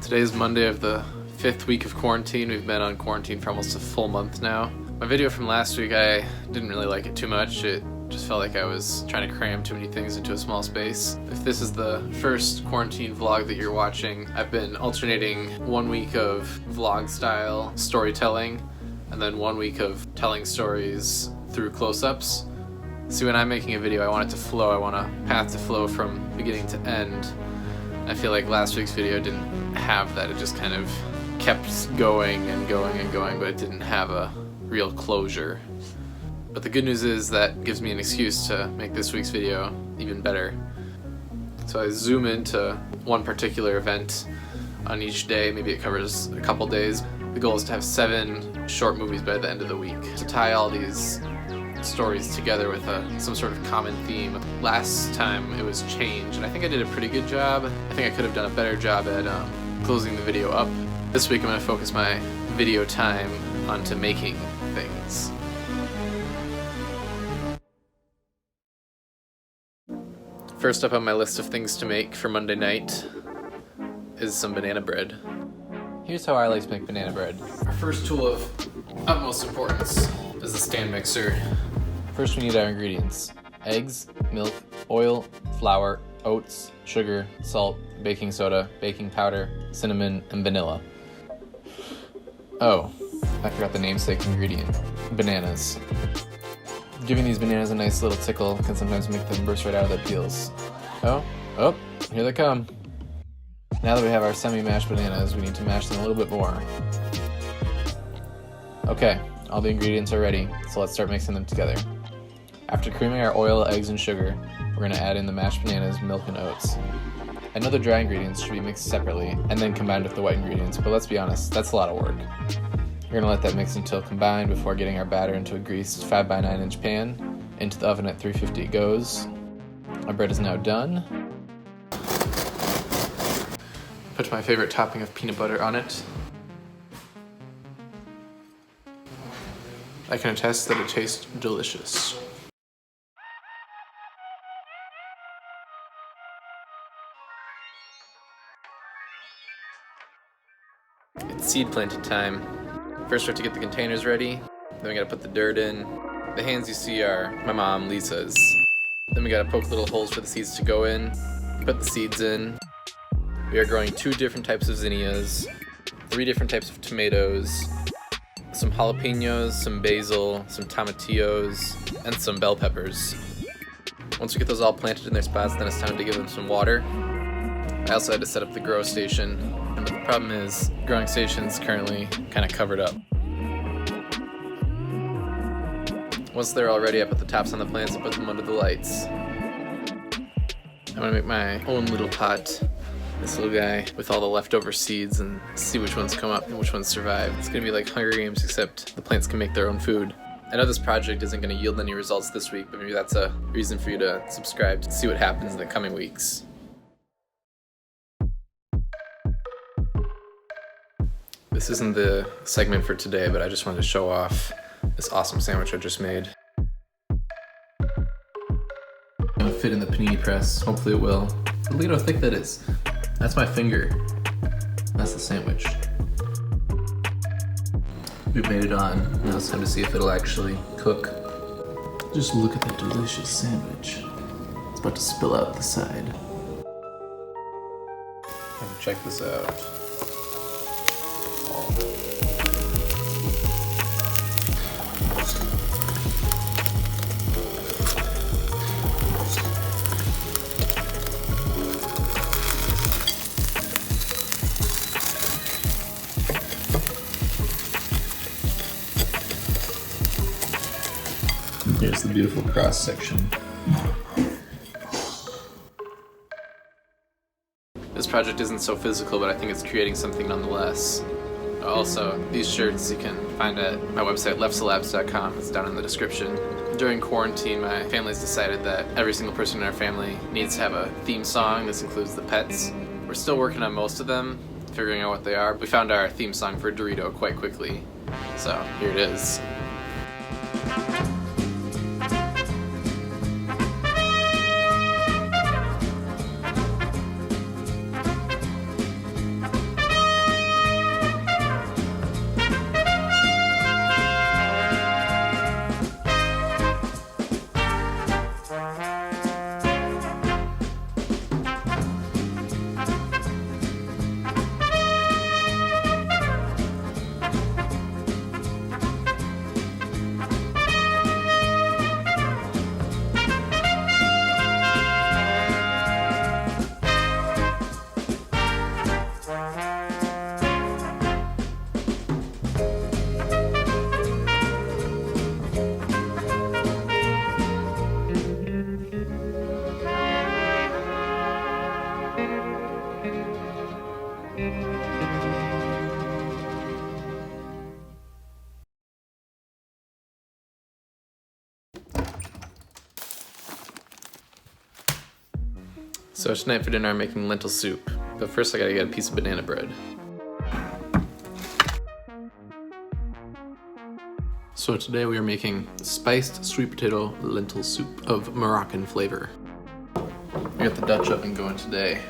Today is Monday of the 5th week of quarantine. We've been on quarantine for almost a full month now. My video from last week, I didn't really like it too much. It just felt like I was trying to cram too many things into a small space. If this is the first quarantine vlog that you're watching, I've been alternating 1 week of vlog style storytelling and then 1 week of telling stories through close-ups. See, when I'm making a video, I want it to flow. I want a path to flow from beginning to end. I feel like last week's video didn't have that. It just kind of kept going and going and going, but it didn't have a real closure. But the good news is that gives me an excuse to make this week's video even better. So I zoom into one particular event on each day. Maybe it covers a couple days. The goal is to have 7 short movies by the end of the week, to tie all these stories together with some sort of common theme. Last time it was change, and I think I did a pretty good job. I think I could have done a better job at closing the video up. This week I'm going to focus my video time onto making things. First up on my list of things to make for Monday night is some banana bread. Here's how I like to make banana bread. Our first tool of utmost importance is the stand mixer. First we need our ingredients: eggs, milk, oil, flour, oats, sugar, salt, baking soda, baking powder, cinnamon, and vanilla. Oh, I forgot the namesake ingredient: bananas. Giving these bananas a nice little tickle can sometimes make them burst right out of their peels. Oh, here they come. Now that we have our semi-mashed bananas, we need to mash them a little bit more. Okay, all the ingredients are ready, so let's start mixing them together. After creaming our oil, eggs, and sugar, we're going to add in the mashed bananas, milk, and oats. I know the dry ingredients should be mixed separately and then combined with the wet ingredients, but let's be honest, that's a lot of work. We're going to let that mix until combined before getting our batter into a greased 5x9 inch pan. Into the oven at 350 it goes. Our bread is now done. Put my favorite topping of peanut butter on it. I can attest that it tastes delicious. It's seed planting time. First we have to get the containers ready, then we gotta put the dirt in. The hands you see are my mom, Lisa's. Then we gotta poke little holes for the seeds to go in, put the seeds in. We are growing 2 different types of zinnias, 3 different types of tomatoes, some jalapenos, some basil, some tomatillos, and some bell peppers. Once we get those all planted in their spots, then it's time to give them some water. I also had to set up the grow station, but the problem is growing station's currently kind of covered up. Once they're all ready, I put the tops on the plants and put them under the lights. I'm gonna make my own little pot, this little guy, with all the leftover seeds and see which ones come up and which ones survive. It's gonna be like Hunger Games, except the plants can make their own food. I know this project isn't gonna yield any results this week, but maybe that's a reason for you to subscribe to see what happens in the coming weeks. This isn't the segment for today, but I just wanted to show off this awesome sandwich I just made. It'll fit in the panini press. Hopefully it will. Look at how thick that is. That's my finger. That's the sandwich. We've made it on. Now it's time to see if it'll actually cook. Just look at that delicious sandwich. It's about to spill out the side. Check this out. Here's the beautiful cross section. This project isn't so physical, but I think it's creating something nonetheless. Also, these shirts you can find at my website, leftsalabs.com. It's down in the description. During quarantine, my family's decided that every single person in our family needs to have a theme song. This includes the pets. We're still working on most of them, figuring out what they are. We found our theme song for Dorito quite quickly, so here it is. So tonight for dinner I'm making lentil soup, but first I gotta get a piece of banana bread. So today we are making spiced sweet potato lentil soup of Moroccan flavor. We got the Dutch oven going today.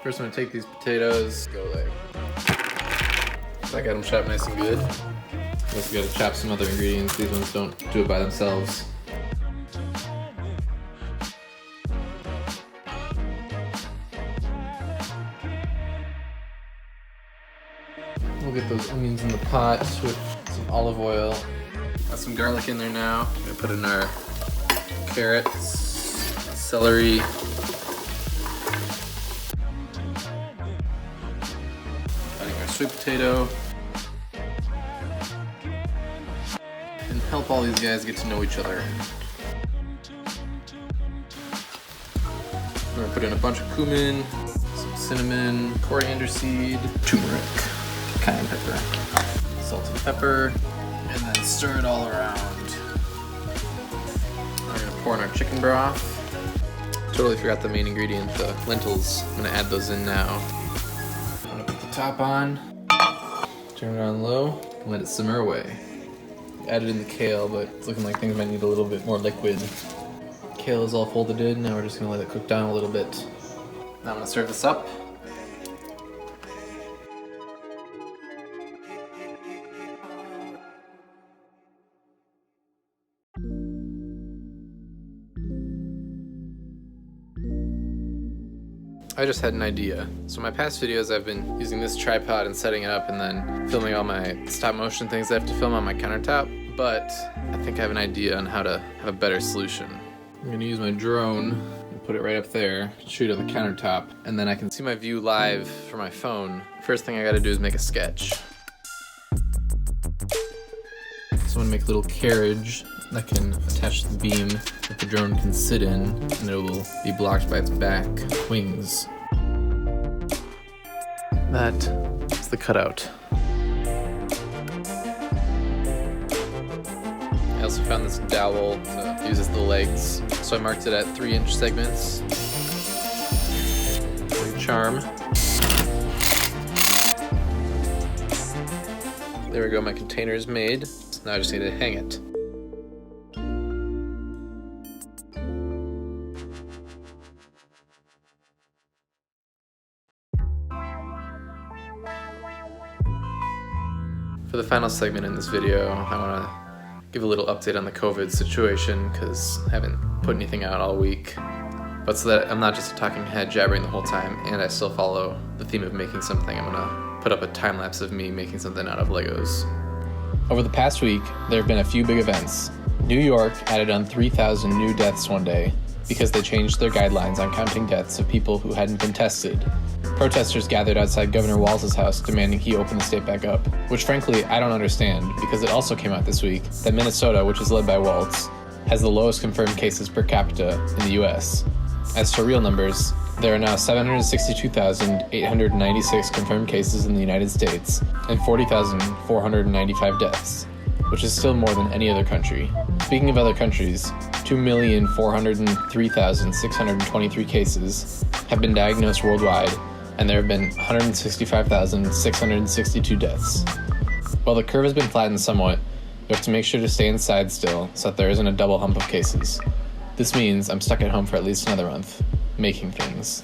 First I'm gonna take these potatoes, so I got them chopped nice and good. Also gotta chop some other ingredients, these ones don't do it by themselves. We'll get those onions in the pot with some olive oil. Got some garlic in there now. We're gonna put in our carrots, celery, adding our sweet potato, and help all these guys get to know each other. We're gonna put in a bunch of cumin, some cinnamon, coriander seed, turmeric, cayenne pepper, salt and pepper, and then stir it all around. We're gonna pour in our chicken broth. Totally forgot the main ingredient, the lentils. I'm gonna add those in now. I'm gonna put the top on, turn it on low, and let it simmer away. Added in the kale, but it's looking like things might need a little bit more liquid. Kale is all folded in, now we're just gonna let it cook down a little bit. Now I'm gonna serve this up. I just had an idea. So in my past videos I've been using this tripod and setting it up and then filming all my stop motion things I have to film on my countertop, but I think I have an idea on how to have a better solution. I'm gonna use my drone and put it right up there, shoot on the countertop, and then I can see my view live from my phone. First thing I gotta do is make a sketch. So I'm gonna make a little carriage that can attach the beam that the drone can sit in, and it will be blocked by its back wings. That is the cutout. I also found this dowel to use as the legs, so I marked it at 3-inch segments. Big charm. There we go, my container is made. Now I just need to hang it. For the final segment in this video, I want to give a little update on the COVID situation because I haven't put anything out all week. But so that I'm not just a talking head jabbering the whole time and I still follow the theme of making something, I'm going to put up a time lapse of me making something out of Legos. Over the past week, there have been a few big events. New York added on 3,000 new deaths one day because they changed their guidelines on counting deaths of people who hadn't been tested. Protesters gathered outside Governor Walz's house demanding he open the state back up, which frankly I don't understand because it also came out this week that Minnesota, which is led by Walz, has the lowest confirmed cases per capita in the US. As to real numbers, there are now 762,896 confirmed cases in the United States and 40,495 deaths, which is still more than any other country. Speaking of other countries, 2,403,623 cases have been diagnosed worldwide, and there have been 165,662 deaths. While the curve has been flattened somewhat, we have to make sure to stay inside still so that there isn't a double hump of cases. This means I'm stuck at home for at least another month, making things.